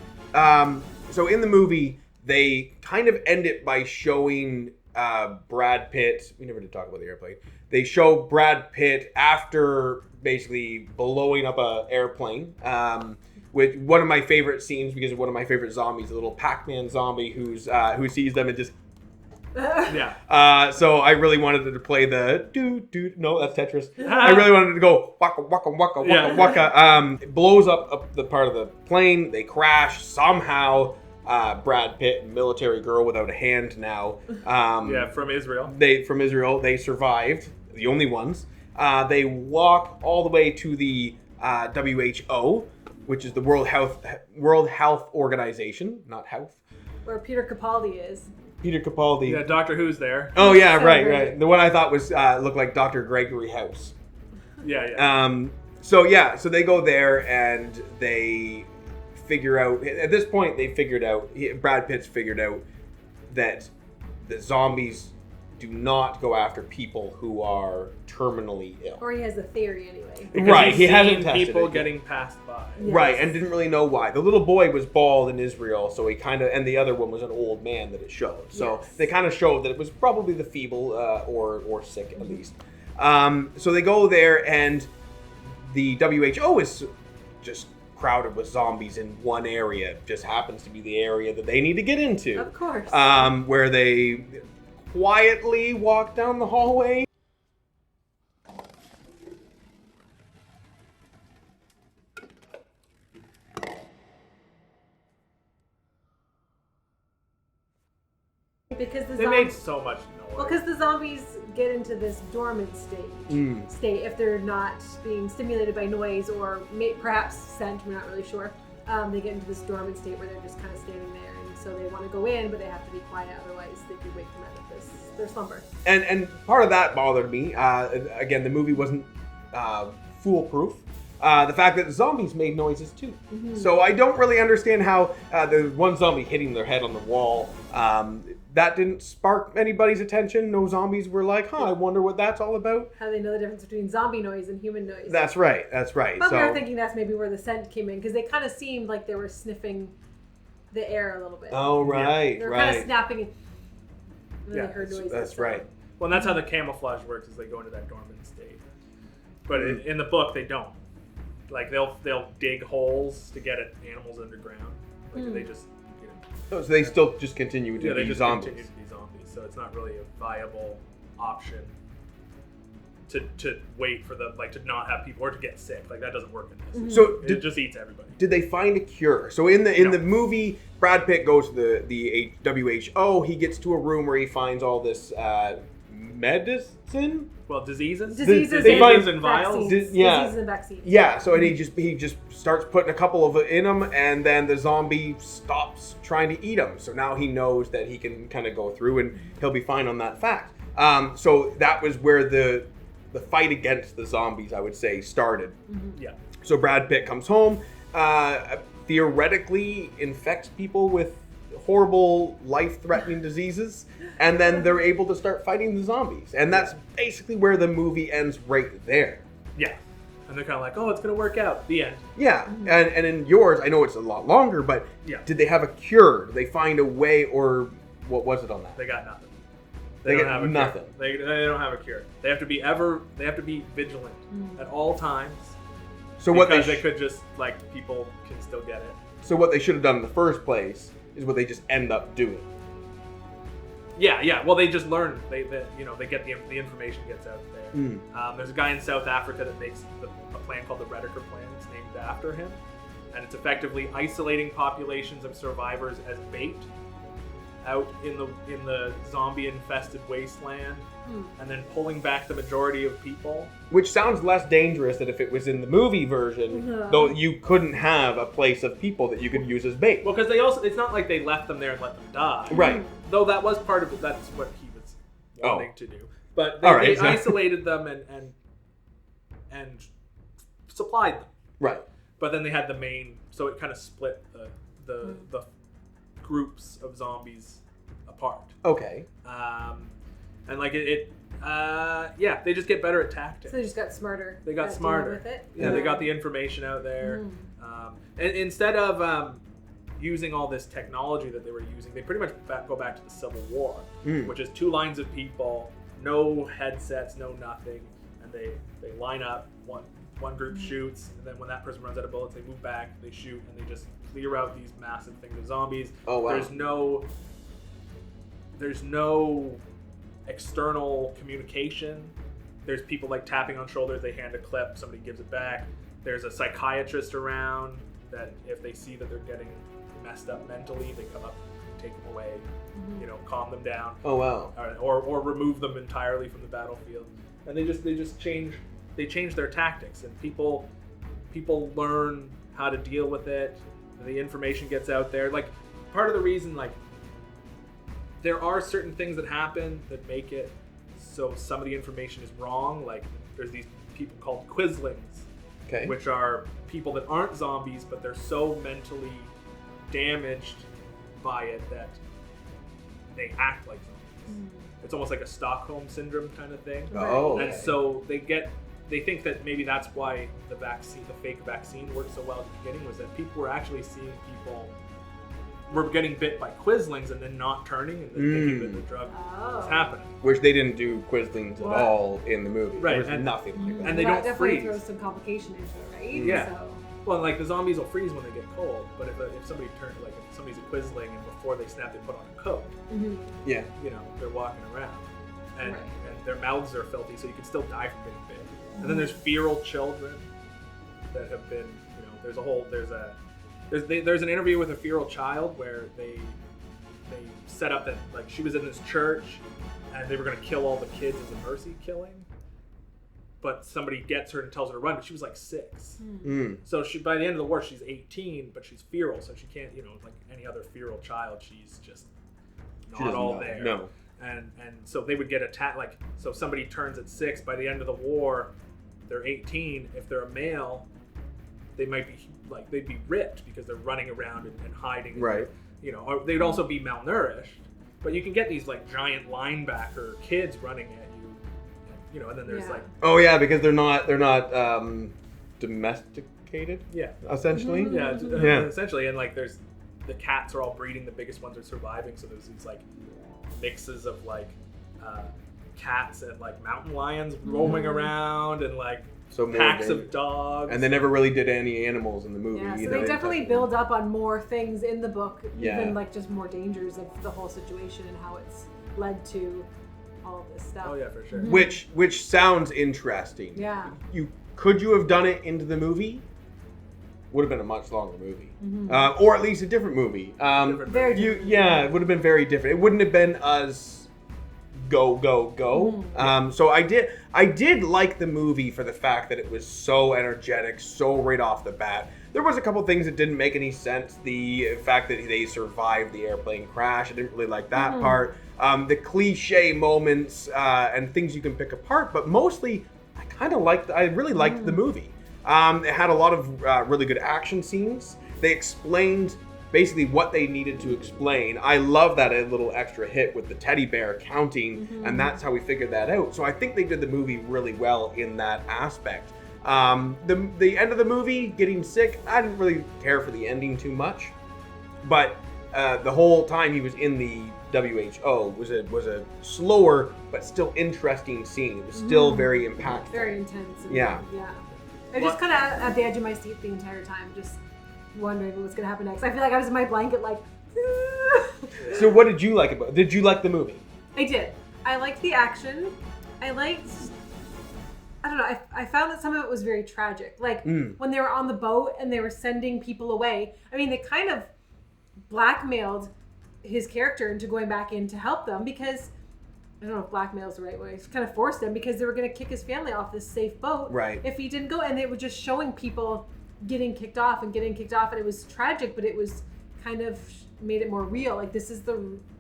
[SPEAKER 1] they kind of end it by showing Brad Pitt. We never did talk about the airplane. They show Brad Pitt after basically blowing up an airplane. With one of my favorite scenes because of one of my favorite zombies, the little Pac-Man zombie who sees them and just
[SPEAKER 3] Yeah.
[SPEAKER 1] So I really wanted to play the no, that's Tetris. I really wanted to go waka waka waka waka
[SPEAKER 3] Yeah.
[SPEAKER 1] waka. It blows up the part of the plane. They crash somehow. Brad Pitt, military girl without a hand now.
[SPEAKER 3] From Israel.
[SPEAKER 1] From Israel. They survived. The only ones. They walk all the way to the WHO, which is the World Health Organization, not health.
[SPEAKER 2] Where Peter Capaldi is.
[SPEAKER 1] Peter Capaldi.
[SPEAKER 3] Yeah, Doctor Who's there.
[SPEAKER 1] Oh yeah,
[SPEAKER 2] So
[SPEAKER 1] right.
[SPEAKER 2] great.
[SPEAKER 1] The one I thought was looked like Dr. Gregory House.
[SPEAKER 3] Yeah.
[SPEAKER 1] So they go there and they figure out. At this point, Brad Pitt's figured out that the zombies do not go after people who are terminally ill.
[SPEAKER 2] Or he has a theory anyway.
[SPEAKER 3] Because
[SPEAKER 1] Right,
[SPEAKER 3] he's
[SPEAKER 1] he hasn't
[SPEAKER 3] seen
[SPEAKER 1] tested
[SPEAKER 3] people
[SPEAKER 1] it.
[SPEAKER 3] getting passed by.
[SPEAKER 2] Yes.
[SPEAKER 1] Right, and didn't really know why. The little boy was bald in Israel, so he and the other one was an old man that it showed. So
[SPEAKER 2] Yes.
[SPEAKER 1] they kind of showed that it was probably the feeble or sick at least. So they go there, and the WHO is just crowded with zombies in one area. It just happens to be the area that they need to get into.
[SPEAKER 2] Of course.
[SPEAKER 1] Where they quietly walk down the hallway.
[SPEAKER 2] Because the
[SPEAKER 3] They made so much noise.
[SPEAKER 2] Well, because the zombies get into this dormant state if they're not being stimulated by noise or perhaps scent, we're not really sure. They get into this dormant state where they're just kind of standing there, and so they want to go in, but they have to be quiet, otherwise they could wake them out of their slumber.
[SPEAKER 1] And part of that bothered me. Again, the movie wasn't foolproof. The fact that the zombies made noises too.
[SPEAKER 2] Mm-hmm.
[SPEAKER 1] So I don't really understand how the one zombie hitting their head on the wall, that didn't spark anybody's attention. No zombies were like, I wonder what that's all about.
[SPEAKER 2] How do they know the difference between zombie noise and human noise?
[SPEAKER 1] That's right.
[SPEAKER 2] But we were thinking that's maybe where the scent came in, because they kind of seemed like they were sniffing the air a little bit.
[SPEAKER 1] Oh, right,
[SPEAKER 2] They were
[SPEAKER 1] right.
[SPEAKER 2] kind of snapping and then
[SPEAKER 3] Yeah,
[SPEAKER 2] they heard noises.
[SPEAKER 1] That's
[SPEAKER 2] so-
[SPEAKER 1] right.
[SPEAKER 3] Well, and that's how the camouflage works, is they go into that dormant state. But in the book, they don't. Like, they'll dig holes to get at animals underground. Like, they just,
[SPEAKER 1] So they still just continue to
[SPEAKER 3] they
[SPEAKER 1] be
[SPEAKER 3] just
[SPEAKER 1] zombies.
[SPEAKER 3] continue to be zombies. So it's not really a viable option to wait for to not have people or to get sick. Like, that doesn't work in this.
[SPEAKER 1] So
[SPEAKER 3] It just eats everybody.
[SPEAKER 1] Did they find a cure? So in the
[SPEAKER 3] No.
[SPEAKER 1] movie, Brad Pitt goes to the WHO. He gets to a room where he finds all this medicine.
[SPEAKER 3] Well, diseases?
[SPEAKER 2] Diseases
[SPEAKER 1] They
[SPEAKER 2] and
[SPEAKER 1] find-
[SPEAKER 2] vaccines.
[SPEAKER 1] yeah.
[SPEAKER 2] Diseases and vaccines.
[SPEAKER 1] Yeah. So and he just starts putting a couple of it in him, and then the zombie stops trying to eat him. So now he knows that he can kind of go through, and he'll be fine on that fact. So that was where the fight against the zombies, I would say, started.
[SPEAKER 3] Yeah.
[SPEAKER 1] So Brad Pitt comes home, theoretically infects people with horrible, life-threatening diseases, and then they're able to start fighting the zombies. And that's basically where the movie ends right there.
[SPEAKER 3] Yeah. And they're kind of like, oh, it's going to work out. The end.
[SPEAKER 1] Yeah, and in yours, I know it's a lot longer, but
[SPEAKER 3] Yeah.
[SPEAKER 1] did they have a cure? Did they find a way, or what was it on that?
[SPEAKER 3] They got nothing.
[SPEAKER 1] They
[SPEAKER 3] don't
[SPEAKER 1] got
[SPEAKER 3] have a
[SPEAKER 1] nothing.
[SPEAKER 3] Cure. They don't have a cure. They have to be vigilant at all times.
[SPEAKER 1] So what
[SPEAKER 3] because
[SPEAKER 1] they
[SPEAKER 3] they could just, people can still get it.
[SPEAKER 1] so what they should have done in the first place is what they just end up doing.
[SPEAKER 3] Yeah. Well, they just learn. They get the information gets out there. There's a guy in South Africa that makes a plan called the Redeker Plan. It's named after him, and it's effectively isolating populations of survivors as bait out in the zombie-infested wasteland, and then pulling back the majority of people.
[SPEAKER 1] Which sounds less dangerous than if it was in the movie version,
[SPEAKER 2] Yeah.
[SPEAKER 1] though you couldn't have a place of people that you could use as bait.
[SPEAKER 3] Well, because it's not like they left them there and let them die.
[SPEAKER 1] Right.
[SPEAKER 3] Though that was part of it. That's what he was wanting to do. But
[SPEAKER 1] All right,
[SPEAKER 3] they
[SPEAKER 1] so-
[SPEAKER 3] isolated them and supplied them.
[SPEAKER 1] Right.
[SPEAKER 3] But then they had the main, so it kind of split the groups of zombies apart.
[SPEAKER 1] Okay.
[SPEAKER 3] And they just get better at tactics.
[SPEAKER 2] So they just got smarter.
[SPEAKER 3] They got
[SPEAKER 2] at dealing
[SPEAKER 3] smarter.
[SPEAKER 2] with it.
[SPEAKER 3] Yeah, they got the information out there. And instead of using all this technology that they were using, they pretty much go back to the Civil War, which is 2 lines of people, no headsets, no nothing, and they line up. One group shoots, and then when that person runs out of bullets, they move back, they shoot, and they just clear out these massive things of zombies.
[SPEAKER 1] Oh, wow.
[SPEAKER 3] There's no there's no external communication. There's people like tapping on shoulders, they hand a clip, somebody gives it back. There's a psychiatrist around that if they see that they're getting messed up mentally, they come up and take them away, calm them down.
[SPEAKER 1] Oh wow.
[SPEAKER 3] Or remove them entirely from the battlefield. And they just change their tactics, and people learn how to deal with it. The information gets out there. Like, part of the reason, like, there are certain things that happen that make it so some of the information is wrong. Like, there's these people called Quislings,
[SPEAKER 1] Okay.
[SPEAKER 3] which are people that aren't zombies, but they're so mentally damaged by it that they act like zombies. It's almost like a Stockholm syndrome kind of thing.
[SPEAKER 1] Oh.
[SPEAKER 3] And so they think that maybe that's why the fake vaccine worked so well at the beginning, was that people were actually seeing people were getting bit by Quislings and then not turning and then thinking that the drug was happening.
[SPEAKER 1] Which they didn't do Quislings at
[SPEAKER 2] What?
[SPEAKER 1] all in the movie.
[SPEAKER 3] Right,
[SPEAKER 1] There was
[SPEAKER 3] and-
[SPEAKER 1] nothing like that.
[SPEAKER 3] And they
[SPEAKER 2] that
[SPEAKER 3] don't
[SPEAKER 2] definitely
[SPEAKER 3] freeze.
[SPEAKER 2] throws some complication into it, right?
[SPEAKER 3] Yeah.
[SPEAKER 2] So,
[SPEAKER 3] Well, like, the zombies will freeze when they get cold, but if somebody turns, like, if somebody's a Quisling and before they snap they put on a coat,
[SPEAKER 1] Yeah.
[SPEAKER 3] they're walking around. And,
[SPEAKER 2] Right.
[SPEAKER 3] and their mouths are filthy, so you can still die from getting bit. And then there's feral children that have been, there's an interview with a feral child where they set up that, like, she was in this church and they were going to kill all the kids as a mercy killing, but somebody gets her and tells her to run, but she was like 6. So by the end of the war she's 18, but she's feral, so she can't, like any other feral child, she's just
[SPEAKER 1] She
[SPEAKER 3] not
[SPEAKER 1] doesn't
[SPEAKER 3] all
[SPEAKER 1] know.
[SPEAKER 3] there.
[SPEAKER 1] No.
[SPEAKER 3] And so they would get attacked, like, so somebody turns at 6, by the end of the war they're 18. If they're a male, they might be, like, they'd be ripped because they're running around and hiding.
[SPEAKER 1] Right.
[SPEAKER 3] Or they'd also be malnourished. But you can get these, like, giant linebacker kids running at you, and then there's
[SPEAKER 2] Yeah.
[SPEAKER 3] like,
[SPEAKER 1] Oh yeah, because they're not domesticated,
[SPEAKER 3] yeah,
[SPEAKER 1] essentially.
[SPEAKER 3] yeah,
[SPEAKER 1] Yeah.
[SPEAKER 3] essentially, and like there's the cats are all breeding, the biggest ones are surviving, so there's these like mixes of like cats and like mountain lions roaming around, and like
[SPEAKER 1] So more
[SPEAKER 3] packs
[SPEAKER 1] danger.
[SPEAKER 3] of dogs.
[SPEAKER 1] And they never really did any animals in the movie
[SPEAKER 2] yeah, so
[SPEAKER 1] either.
[SPEAKER 2] they definitely build up on more things in the book,
[SPEAKER 1] Yeah.
[SPEAKER 2] even like just more dangers of the whole situation and how it's led to all of this stuff.
[SPEAKER 3] Oh yeah, for sure.
[SPEAKER 1] Which sounds interesting.
[SPEAKER 2] Yeah.
[SPEAKER 1] Could you have done it into the movie? Would have been a much longer movie, or at least a different movie.
[SPEAKER 3] Different
[SPEAKER 2] Very
[SPEAKER 3] movie.
[SPEAKER 1] Yeah, it would have been very different. It wouldn't have been as go. So I did like the movie for the fact that it was so energetic, so right off the bat. There was a couple things that didn't make any sense. The fact that they survived the airplane crash, I didn't really like that part. The cliche moments and things you can pick apart, but mostly I really liked the movie. It had a lot of really good action scenes. They explained basically what they needed to explain. I love that a little extra hit with the teddy bear counting, and that's how we figured that out. So I think they did the movie really well in that aspect. The end of the movie, getting sick, I didn't really care for the ending too much, but the whole time he was in the WHO was a slower but still interesting scene. It was still very impactful.
[SPEAKER 2] Very intense. And
[SPEAKER 1] Yeah.
[SPEAKER 2] Yeah. I just kind of at the edge of my seat the entire time, just wondering what's going to happen next. I feel like I was in my blanket, like.
[SPEAKER 1] So what did you like about it? Did you like the movie?
[SPEAKER 2] I did. I liked the action. I don't know. I found that some of it was very tragic. Like when they were on the boat and they were sending people away. I mean, they kind of blackmailed his character into going back in to help them because, I don't know if blackmail is the right way. It's kind of forced them because they were going to kick his family off this safe boat.
[SPEAKER 1] Right.
[SPEAKER 2] If he didn't go, and they were just showing people getting kicked off, and it was tragic, but it was kind of made it more real. Like, this is the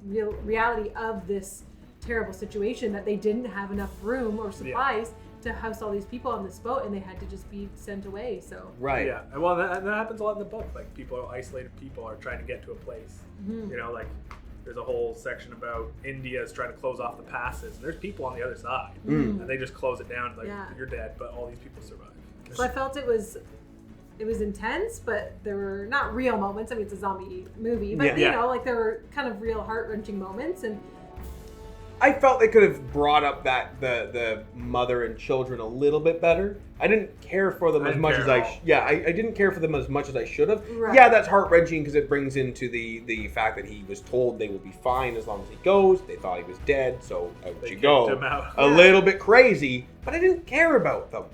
[SPEAKER 2] real reality of this terrible situation, that they didn't have enough room or supplies to house all these people on this boat, and they had to just be sent away. So
[SPEAKER 1] Right.
[SPEAKER 3] Yeah, and well, that happens a lot in the book. Like, isolated people are trying to get to a place. Like, there's a whole section about India's trying to close off the passes, and there's people on the other side, and they just close it down. Like, you're dead, but all these people survive.
[SPEAKER 2] So I felt it was intense, but there were not real moments. I mean, it's a zombie movie, but
[SPEAKER 1] Yeah.
[SPEAKER 2] like there were kind of real heart-wrenching moments, and
[SPEAKER 1] I felt they could have brought up that the mother and children a little bit better. I didn't care for them as much as I didn't care for them as much as I should have.
[SPEAKER 2] Right.
[SPEAKER 1] Yeah, that's heart-wrenching because it brings into the fact that he was told they will be fine as long as he goes. They thought he was dead, so out
[SPEAKER 3] They
[SPEAKER 1] you
[SPEAKER 3] kicked
[SPEAKER 1] go.
[SPEAKER 3] him out.
[SPEAKER 1] A little bit crazy, but I didn't care about them.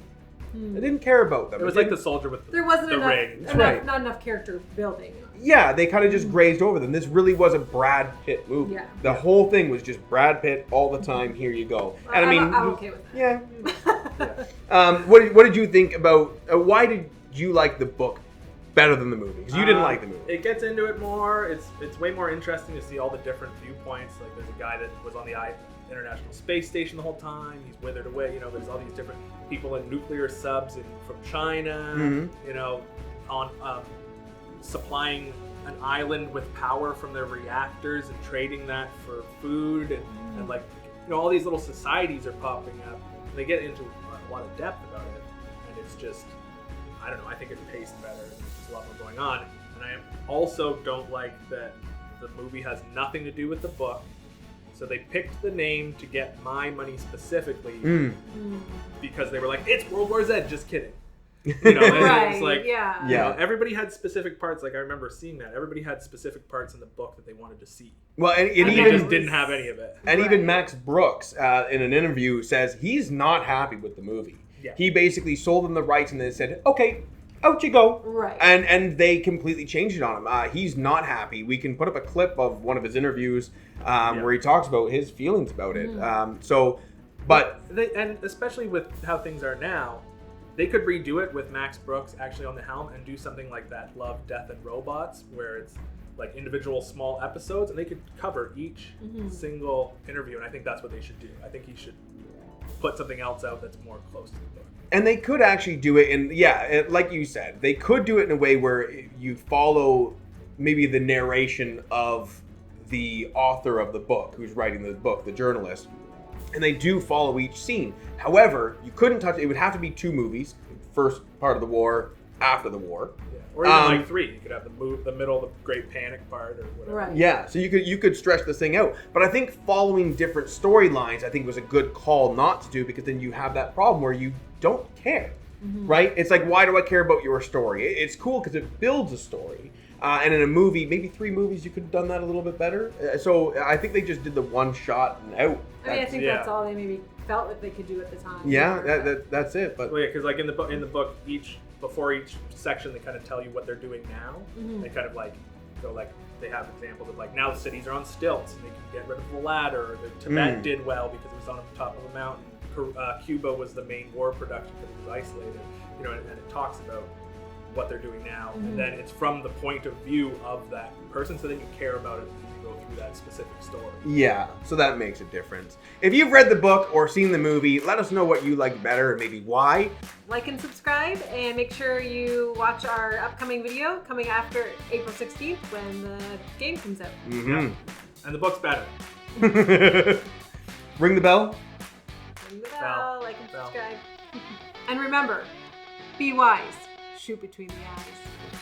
[SPEAKER 1] I didn't care about them.
[SPEAKER 3] It was like the soldier with
[SPEAKER 2] There wasn't
[SPEAKER 3] the
[SPEAKER 2] enough,
[SPEAKER 3] ring.
[SPEAKER 1] right.
[SPEAKER 2] not enough character building.
[SPEAKER 1] Yeah, they kind of just grazed over them. This really was a Brad Pitt movie.
[SPEAKER 2] Yeah.
[SPEAKER 1] The whole thing was just Brad Pitt all the time. Here you go. And I mean,
[SPEAKER 2] I'm okay with that.
[SPEAKER 1] yeah. What did you think about? Why did you like the book better than the movie? Because you didn't like the movie.
[SPEAKER 3] It gets into it more. It's way more interesting to see all the different viewpoints. Like there's a guy that was on the International Space Station the whole time. He's withered away. You know, there's all these different people in nuclear subs from China.
[SPEAKER 1] Mm-hmm.
[SPEAKER 3] You know, on supplying an island with power from their reactors and trading that for food and like, you know, all these little societies are popping up. And they get into a lot of depth about it, and it's just, I don't know, I think it's paced better and there's a lot more going on. And I also don't like that the movie has nothing to do with the book. So they picked the name to get my money specifically because they were like, it's World War Z, just kidding. You know, and
[SPEAKER 2] Right,
[SPEAKER 3] it's like,
[SPEAKER 2] yeah.
[SPEAKER 3] you know, everybody had specific parts. Like I remember seeing that. Everybody had specific parts in the book that they wanted to see.
[SPEAKER 1] Well, and
[SPEAKER 3] And they
[SPEAKER 1] even
[SPEAKER 3] just didn't have any of it.
[SPEAKER 1] and even Max Brooks in an interview says he's not happy with the movie.
[SPEAKER 3] Yeah.
[SPEAKER 1] He basically sold them the rights and then said, "Okay, out you go."
[SPEAKER 2] Right.
[SPEAKER 1] And they completely changed it on him. He's not happy. We can put up a clip of one of his interviews where he talks about his feelings about it. But
[SPEAKER 3] And especially with how things are now, they could redo it with Max Brooks actually on the helm and do something like that Love, Death, and Robots, where it's like individual small episodes, and they could cover each single interview, and I think that's what they should do. I think he should put something else out that's more close to the book.
[SPEAKER 1] And they could actually do it in, like you said, they could do it in a way where you follow maybe the narration of the author of the book, who's writing the book, the journalist, and they do follow each scene. However, you couldn't touch it. It would have to be 2 movies, first part of the war, after the war.
[SPEAKER 3] Yeah. Or even like 3. You could have the middle, the Great Panic part, or whatever.
[SPEAKER 2] Right.
[SPEAKER 1] Yeah, so you could stretch this thing out. But I think following different storylines, I think was a good call not to do, because then you have that problem where you don't care, right? It's like, why do I care about your story? It's cool because it builds a story. And in a movie, maybe 3 movies, you could have done that a little bit better. So I think they just did the one shot and out.
[SPEAKER 2] I mean, I think that's all they maybe felt like they could do at the time.
[SPEAKER 1] Yeah, that's it. But
[SPEAKER 3] Well, yeah, because like in the book, before each section, they kind of tell you what they're doing now. They kind of like go like, they have examples of like, now the cities are on stilts and they can get rid of the ladder. The Tibet did well because it was on top of a mountain. Cuba was the main war production because it was isolated. You know, and it talks about what they're doing now, and then it's from the point of view of that person, so then you care about it as you go through that specific story.
[SPEAKER 1] yeah, so that makes a difference. If you've read the book or seen the movie, let us know what you liked better and maybe why.
[SPEAKER 2] Like and subscribe, and make sure you watch our upcoming video coming after April 16th when the game comes out.
[SPEAKER 3] Yeah. And the book's better.
[SPEAKER 1] Ring the bell.
[SPEAKER 2] Ring the
[SPEAKER 3] Bell.
[SPEAKER 2] bell, like and
[SPEAKER 3] Bell.
[SPEAKER 2] subscribe. And remember, be wise. Shoot between the eyes.